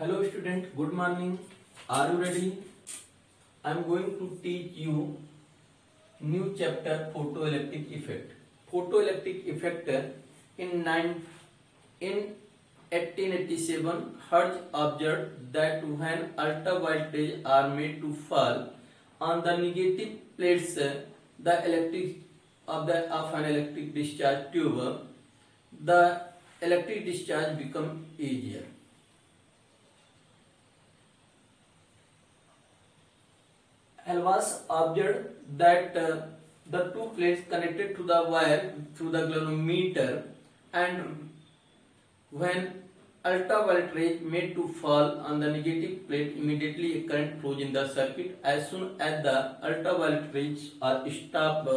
Hello student, good morning. Are you ready? I am going to teach you new chapter photoelectric effect. Photoelectric effect in 1887 Hertz observed that when ultraviolet rays are made to fall on the negative plates of an electric discharge tube, the electric discharge become easier. Helmholtz observed that the two plates connected to the wire through the galvanometer, and when ultraviolet rays made to fall on the negative plate, immediately a current flows in the circuit. As soon as the ultraviolet rays are stopped,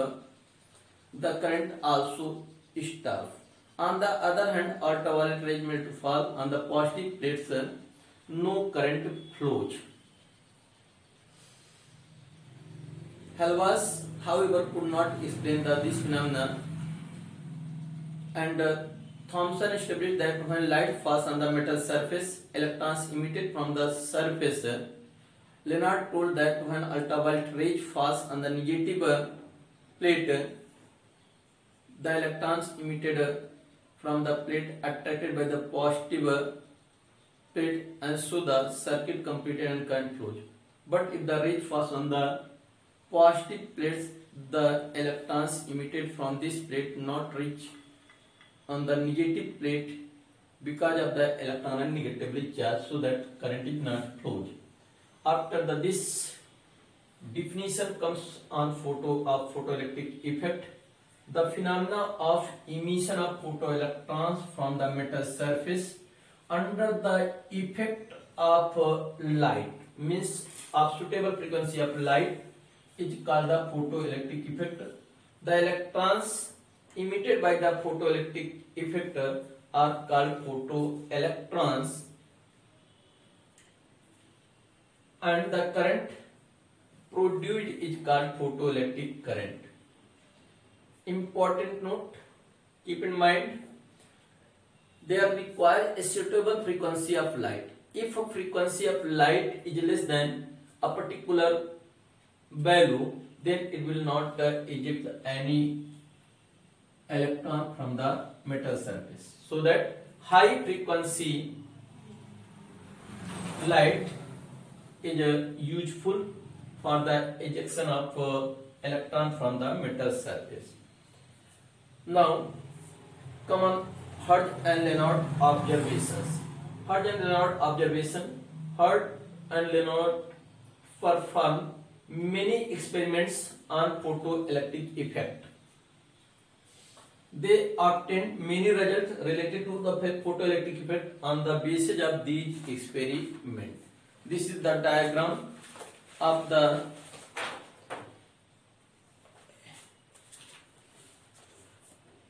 the current also stops. On the other hand, ultraviolet rays made to fall on the positive plates, no current flows. Helmholtz, however, could not explain this phenomenon, and Thomson established that when light falls on the metal surface, electrons emitted from the surface. Leonard told that when ultraviolet rays falls on the negative plate, the electrons emitted from the plate attracted by the positive plate, and so the circuit completed and current flows. But if the rays falls on the positive plates, the electrons emitted from this plate not reach on the negative plate because of the electron are negatively charged, so that current is not flowed. After this definition comes on photoelectric effect. The phenomena of emission of photoelectrons from the metal surface under the effect of light, means of suitable frequency of light, is called the photoelectric effect. The electrons emitted by the photoelectric effect are called photoelectrons, and the current produced is called photoelectric current. Important note, keep in mind, there requires a suitable frequency of light. If a frequency of light is less than a particular value, then it will not eject any electron from the metal surface. So that high frequency light is useful for the ejection of electron from the metal surface. Now come on Hertz and Leonard observations. Hertz and Leonard observation. Hertz and Leonard performed many experiments on photoelectric effect. They obtained many results related to the photoelectric effect on the basis of these experiments. This is the diagram of the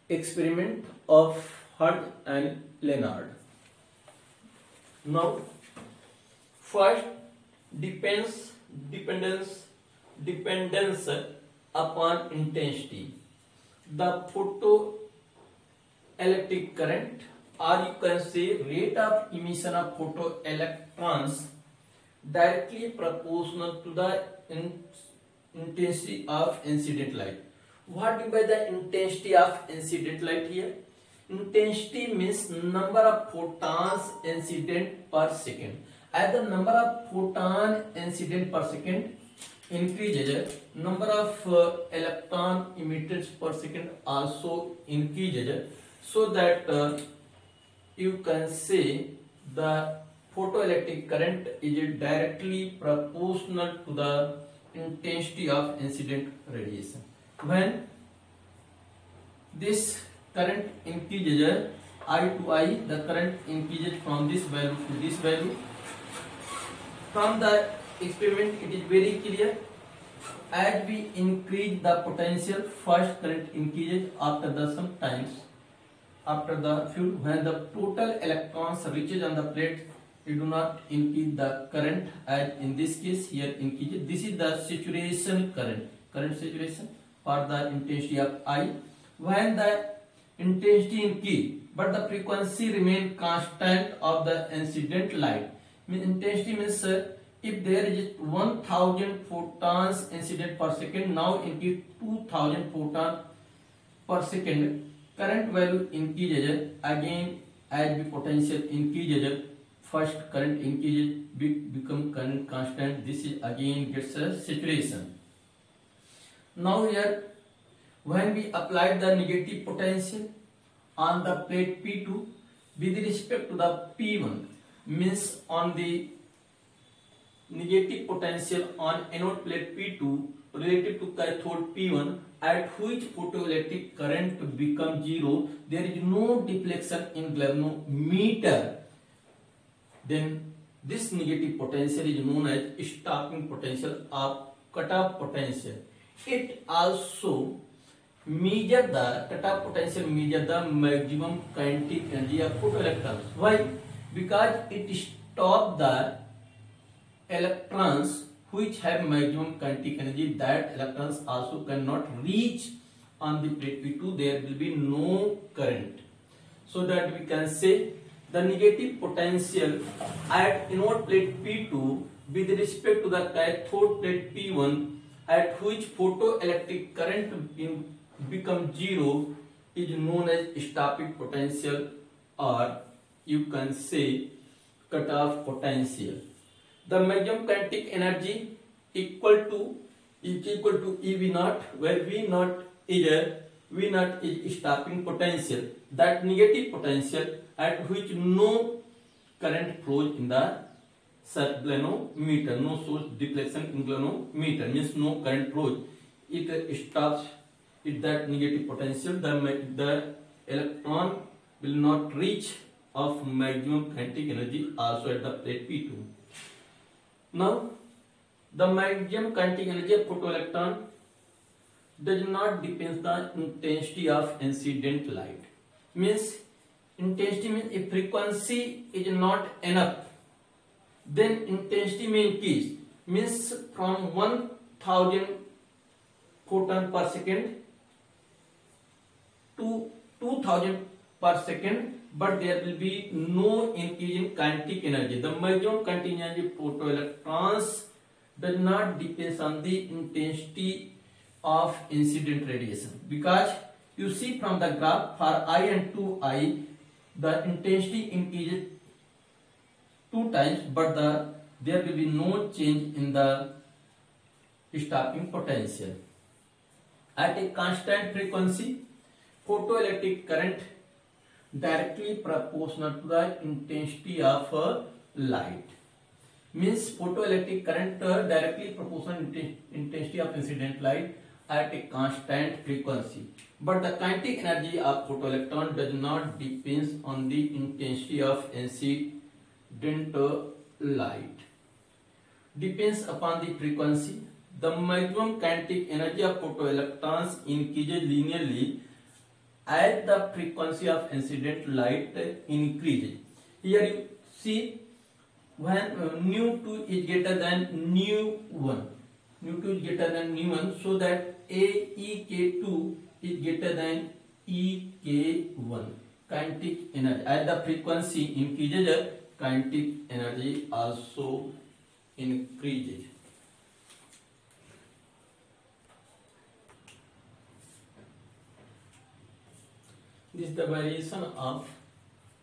experiment of Hertz and Leonard. Now, first, dependence upon intensity. The photoelectric current, or you can say rate of emission of photoelectrons, directly proportional to the intensity of incident light. What do you mean by the intensity of incident light here? Intensity means number of photons incident per second. As the number of photon incident per second increases, number of electron emitted per second also increases, so that you can say the photoelectric current is directly proportional to the intensity of incident radiation. When this current increases I to I, the current increases from this value to this value. From the experiment it is very clear, as we increase the potential, first current increases, after the sometimes after the few, when the total electrons reaches on the plate, you do not increase the current, as in this case here increases. This is the saturation current saturation for the intensity of I. When the intensity increase but the frequency remain constant of the incident light, Intensity means if there is 1000 photons incident per second, now increase 2000 photon per second. Current value increases again as the potential increases. First current increases, become current constant. This is again gets a saturation. Now here, when we apply the negative potential on the plate P2 with respect to the P1, means on the negative potential on anode plate P2 related to cathode P1, at which photoelectric current becomes zero, there is no deflection in galvanometer. Then this negative potential is known as stopping potential or cutoff potential. It also measure the cutoff potential, measure the maximum kinetic energy of photoelectrons. Why? Because it stops the electrons which have maximum kinetic energy, that electrons also cannot reach on the plate P2. There will be no current. So that we can say the negative potential at anode plate P2 with respect to the cathode plate P1, at which photoelectric current becomes zero, is known as stopping potential, or you can say cutoff potential. The maximum kinetic energy is equal to EV naught, where V naught is stopping potential, that negative potential at which no current flows in the galvanometer, no source deflection in galvanometer, means no current flows. It stops at that negative potential. The electron will not reach of maximum kinetic energy also at the plate P2. Now, the maximum kinetic energy of photoelectron does not depend on the intensity of incident light. Means intensity means if frequency is not enough, then intensity may increase. Means from 1000 photon per second to 2000 per second, but there will be no increase in kinetic energy. The maximum kinetic energy of photoelectrons does not depend on the intensity of incident radiation, because you see from the graph for I and 2I, the intensity increases 2 times, but there will be no change in the stopping potential. At a constant frequency, photoelectric current directly proportional to the intensity of light. Means photoelectric current directly proportional to intensity of incident light at a constant frequency. But the kinetic energy of photoelectron does not depend on the intensity of incident light. Depends upon the frequency. The maximum kinetic energy of photoelectrons increases linearly as the frequency of incident light increases. Here you see when nu2 is greater than nu1, nu2 is greater than nu1, so that AEK2 is greater than EK1. Kinetic energy, as the frequency increases, kinetic energy also increases. This is the variation of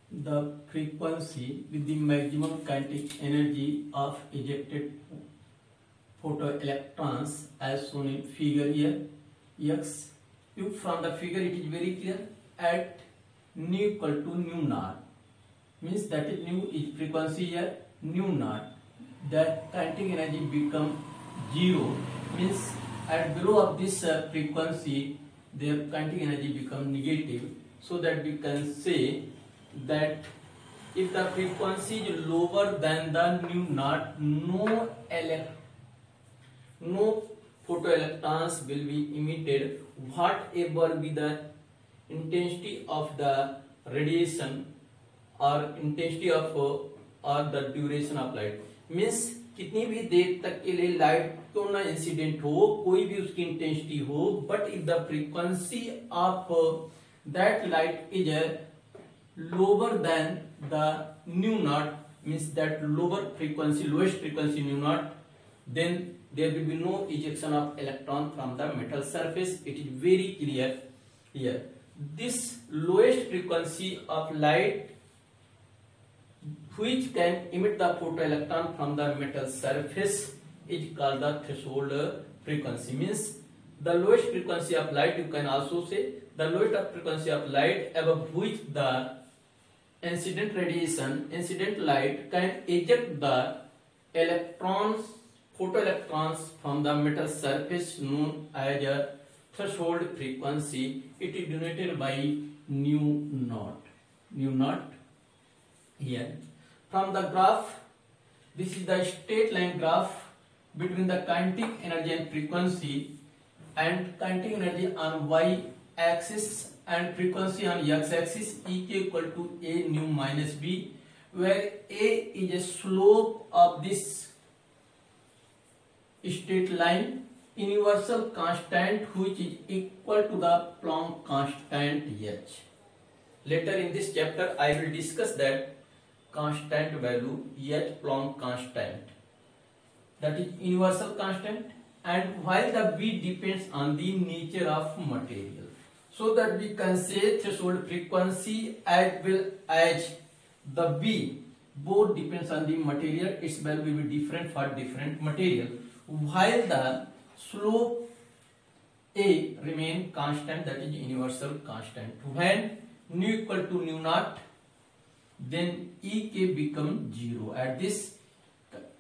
the frequency with the maximum kinetic energy of ejected photoelectrons as shown in figure here. X. From the figure it is very clear. At nu equal to nu naught, means that is nu is frequency here, nu naught, that kinetic energy become zero. Means at below of this frequency, their kinetic energy become negative. So that we can say that if the frequency is lower than the nu naught, no photoelectrons will be emitted, whatever be the intensity of the radiation or intensity of or the duration of light. Means कितनी भी देर तक के लिए light क्यों ना incident हो, कोई भी उसकी इंटेंसिटी हो, but if the frequency of that light is lower than the nu naught, means that lowest frequency nu naught, then there will be no ejection of electron from the metal surface. It is very clear here. This lowest frequency of light which can emit the photoelectron from the metal surface is called the threshold frequency. Means the lowest frequency of light, you can also say the lowest frequency of light above which the incident light can eject the photoelectrons from the metal surface, known as a threshold frequency. It is denoted by nu naught here. From the graph, this is the straight line graph between the kinetic energy and frequency, and kinetic energy on y axis and frequency on x axis. Ek equal to a nu minus b, where a is a slope of this straight line, universal constant which is equal to the Planck constant h. Later in this chapter I will discuss that constant value h, Planck constant, that is universal constant, and while the b depends on the nature of material, so that we can say threshold frequency as well as the b both depends on the material. Its value will be different for different material, while the slope a remain constant, that is universal constant. When nu equal to nu naught, then Ek become 0. At this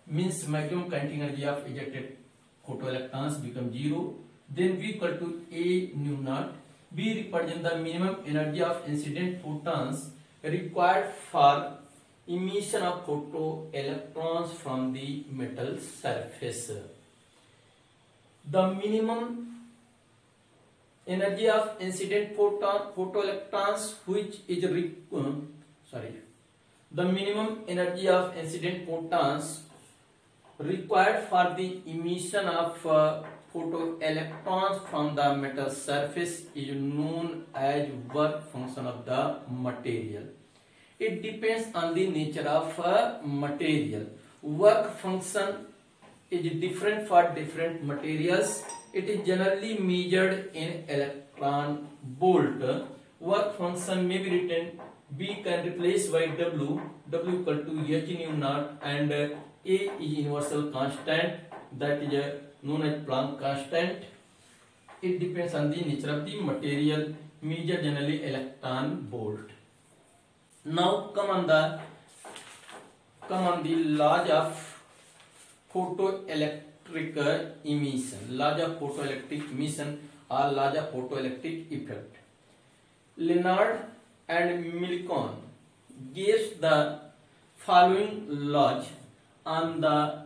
means maximum kinetic energy of ejected photoelectrons become 0. Then V equal to a nu naught. B represent the minimum energy of incident photons required for emission of photoelectrons from the metal surface. The minimum energy of incident photoelectrons which is the minimum energy of incident photons required for the emission of photoelectrons from the metal surface is known as work function of the material. It depends on the nature of material. Work function is different for different materials. It is generally measured in electron volt. Work function may be written B can replace by W equal to h nu naught, and A is universal constant, that is known as Planck constant. It depends on the nature of the material, measured generally electron volt. Now come on the laws of photoelectric emission, laws of photoelectric emission or laws of photoelectric effect. Leonard and Milcon gave the following laws on the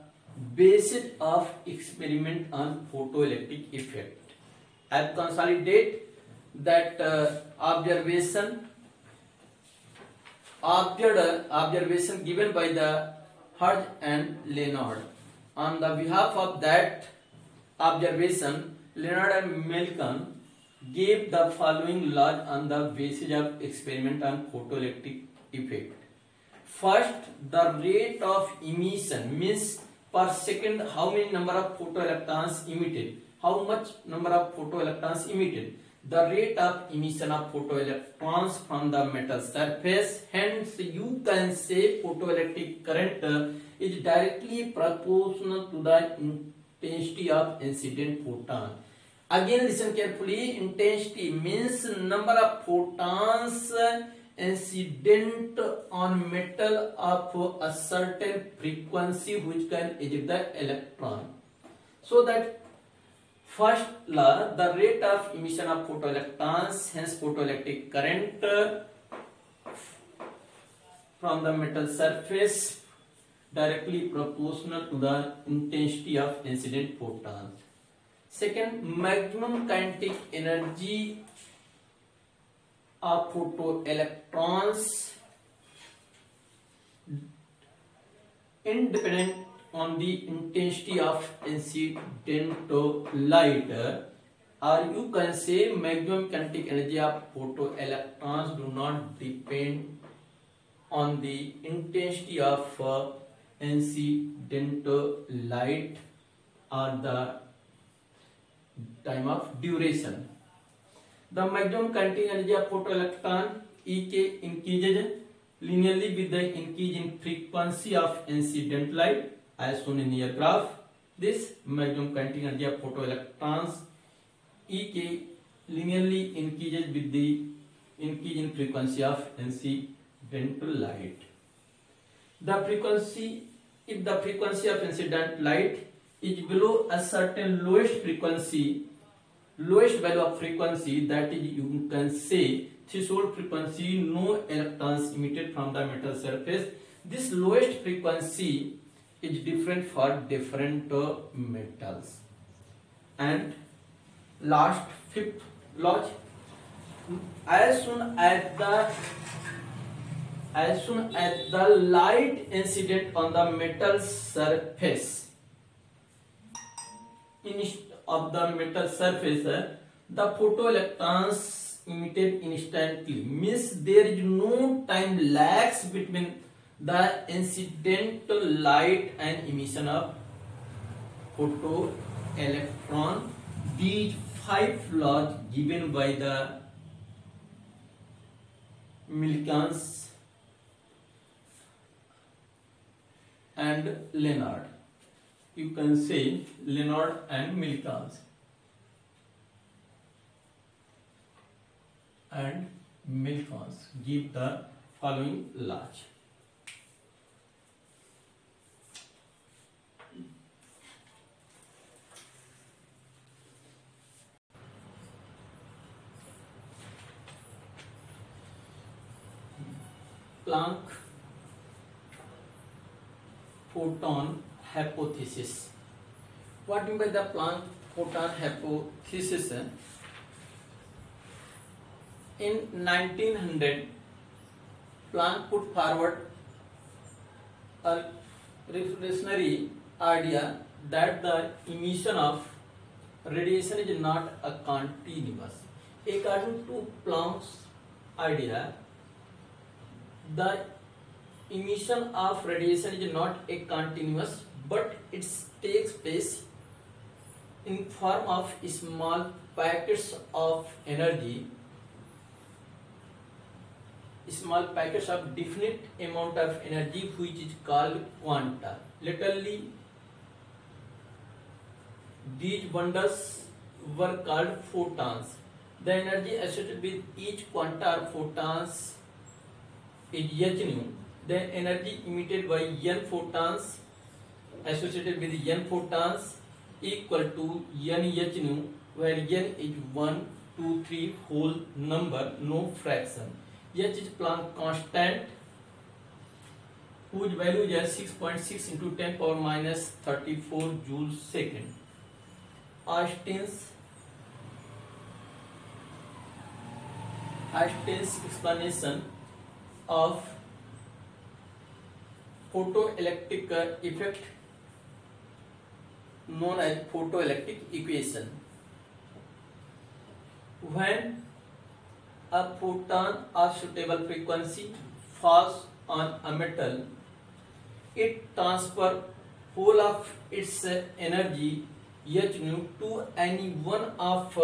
basis of experiment on photoelectric effect. I consolidate that observation given by the Hertz and Leonard. On the behalf of that observation, Leonard and Milcon gave the following laws on the basis of experiment on photoelectric effect. First, the rate of emission means per second how many number of photoelectrons emitted, how much number of photoelectrons emitted, the rate of emission of photoelectrons from the metal surface. Hence you can say photoelectric current is directly proportional to the intensity of incident photon. Again listen carefully, intensity means number of photons incident on metal of a certain frequency which can eject the electron. So that first law, the rate of emission of photoelectrons, hence photoelectric current from the metal surface directly proportional to the intensity of incident photons. Second, maximum kinetic energy of photoelectrons independent on the intensity of incident light, or you can say maximum kinetic energy of photoelectrons do not depend on the intensity of incident light or the time of duration. The maximum kinetic energy of photoelectron EK increases linearly with the increase in frequency of incident light as shown in your graph. This maximum kinetic energy of photoelectrons EK linearly increases with the increase in frequency of incidental light. If the frequency of incident light is below a certain lowest value of frequency, that is, you can say threshold frequency, no electrons emitted from the metal surface. This lowest frequency is different for different metals. And last, fifth law, as soon as the light incident on the metal surface the photoelectrons emitted instantly, means there is no time lags between the incidental light and emission of photoelectron. These 5 laws given by the Millikan and Leonard. You can say Leonard and Millikan give the following laws. Planck photon hypothesis. What do you mean by the Planck photon hypothesis? In 1900, Planck put forward a revolutionary idea that the emission of radiation is not a continuous. According to Planck's idea, the emission of radiation is not a continuous, but it takes place in form of small packets of energy, small packets of definite amount of energy, which is called quanta. Literally, these bundles were called photons. The energy associated with each quanta or photons is h nu. The energy emitted by n photons associated with n photons equal to n h nu, where n is 1, 2, 3 whole number, no fraction. H is Planck constant, whose value is 6.6 into 10 power minus 34 joules second. Einstein's explanation of photoelectric effect known as photoelectric equation. When a photon of suitable frequency falls on a metal, it transfers whole of its energy h nu to any one of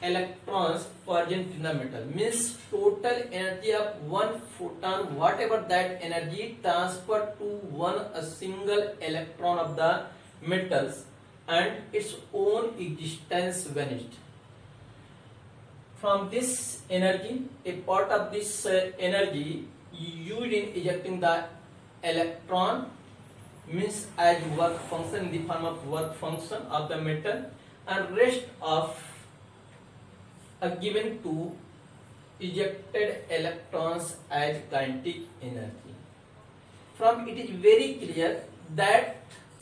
electrons present in the metal. Means total energy of one photon, whatever that energy, transferred to a single electron of the metals, and its own existence vanished. From this energy, a part of this energy used in ejecting the electron, means as work function in the form of work function of the metal, and rest of given to ejected electrons as kinetic energy. From it is very clear that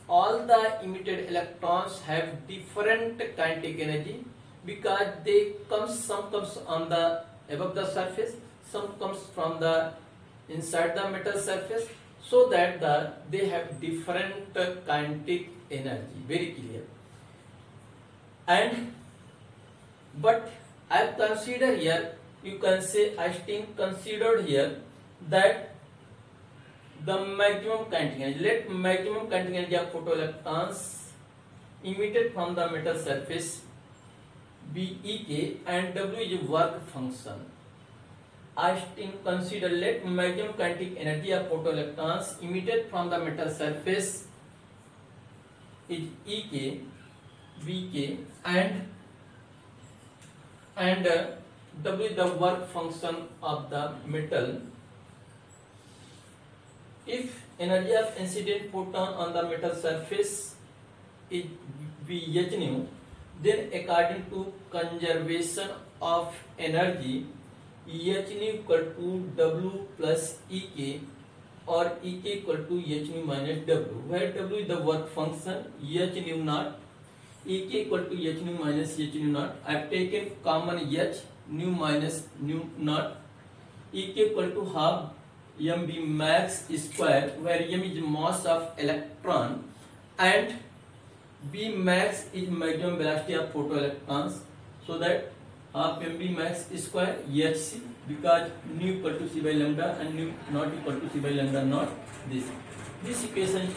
all the emitted electrons have different kinetic energy, because some comes on the above the surface, some comes from the inside the metal surface, so that they have different kinetic energy, very clear. But I consider here, you can say Einstein considered here that the maximum kinetic energy, let maximum kinetic energy of photoelectrons emitted from the metal surface be Ek, and W is work function. Einstein consider let maximum kinetic energy of photoelectrons emitted from the metal surface is Ek, Vk, and W is the work function of the metal. If energy of incident photon on the metal surface is Vh nu, then according to conservation of energy, H nu equal to W plus Ek, or Ek equal to H nu minus W, where W is the work function, H nu naught, Ek equal to H nu minus H nu naught. I have taken common H, nu minus nu naught. Ek equal to half mv max square, where m is mass of electron and b max is maximum velocity of photoelectrons, so that half mv max square hc, because nu equal to c by lambda and nu not equal to c by lambda not. This equation is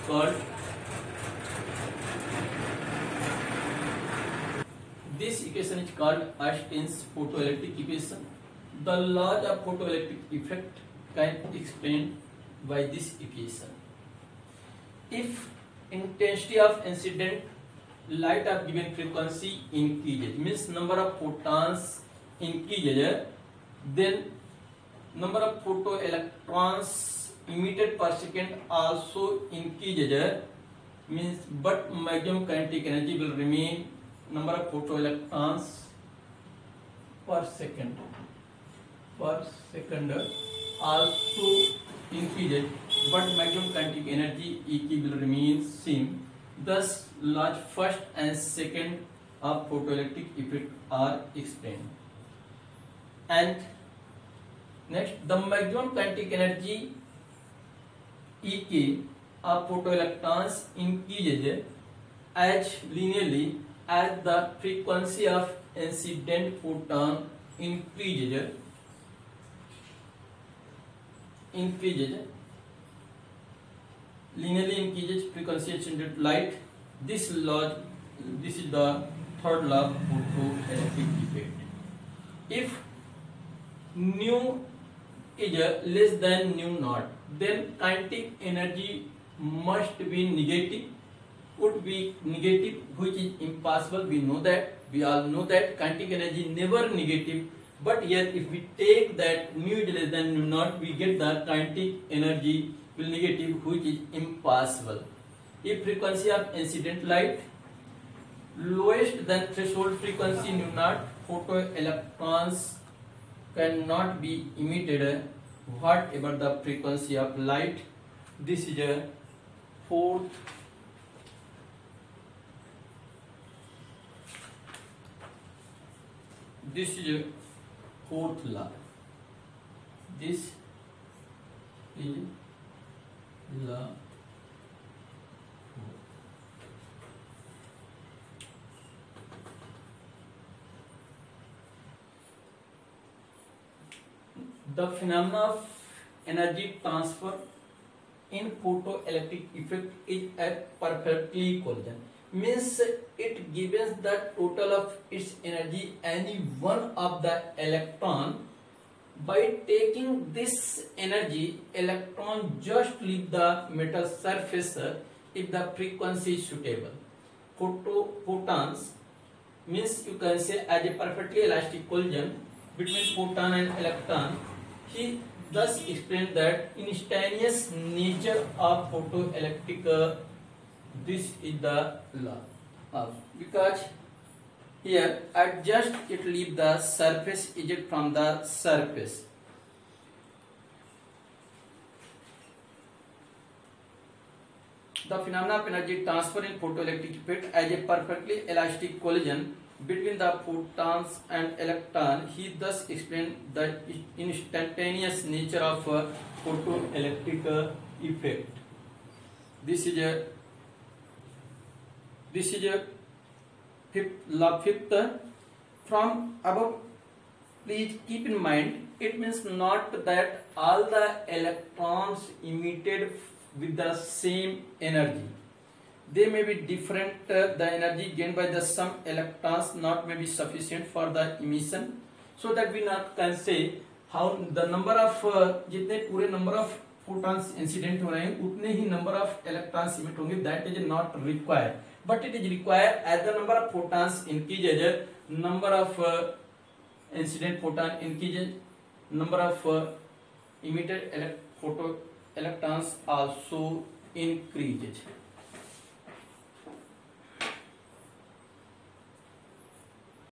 called Einstein's photoelectric equation. The laws of photoelectric effect can be explained by this equation. If intensity of incident light of given frequency increases, means number of photons increases, then number of photoelectrons emitted per second also increases, means but maximum kinetic energy will remain. Number of photoelectrons per second also increases, but maximum kinetic energy Ek will remain same. Thus, laws first and second of photoelectric effect are explained. And next, the maximum kinetic energy Ek of photoelectrons increases as linearly as the frequency of incident photon increases. Linearly increases frequency of incident light. This is the third law of photoelectric effect. If nu is less than nu naught, then kinetic energy must be negative, could be negative, which is impossible. We all know that kinetic energy never negative, but here if we take that nu is less than nu naught, we get the kinetic energy will negative, which is impossible. If frequency of incident light lowest than threshold frequency nu naught, photoelectrons cannot be emitted whatever the frequency of light. This is a fourth law. This is law. The phenomena of energy transfer in photoelectric effect is a perfectly collision. Means it gives the total of its energy any one of the electron. By taking this energy, electron just leave the metal surface if the frequency is suitable. Photons means you can say as a perfectly elastic collision between photon and electron. He thus explained that instantaneous nature of photoelectric. This is the law of, because here at just it leave the surface eject from the surface. The phenomena of energy transfer in photoelectric effect as a perfectly elastic collision between the photons and electron. He thus explained the instantaneous nature of photoelectric effect. This is a fifth. From above please keep in mind, it means not that all the electrons emitted with the same energy. They may be different. The energy gained by the some electrons not may be sufficient for the emission, so that we not can say how the number of जितने पूरे number of photons incident हो रहे हैं उतने ही number of electrons emit होंगे. That is not required, but it is required as the number of photons increases, number of incident photon increases, number of emitted photo electrons also increases.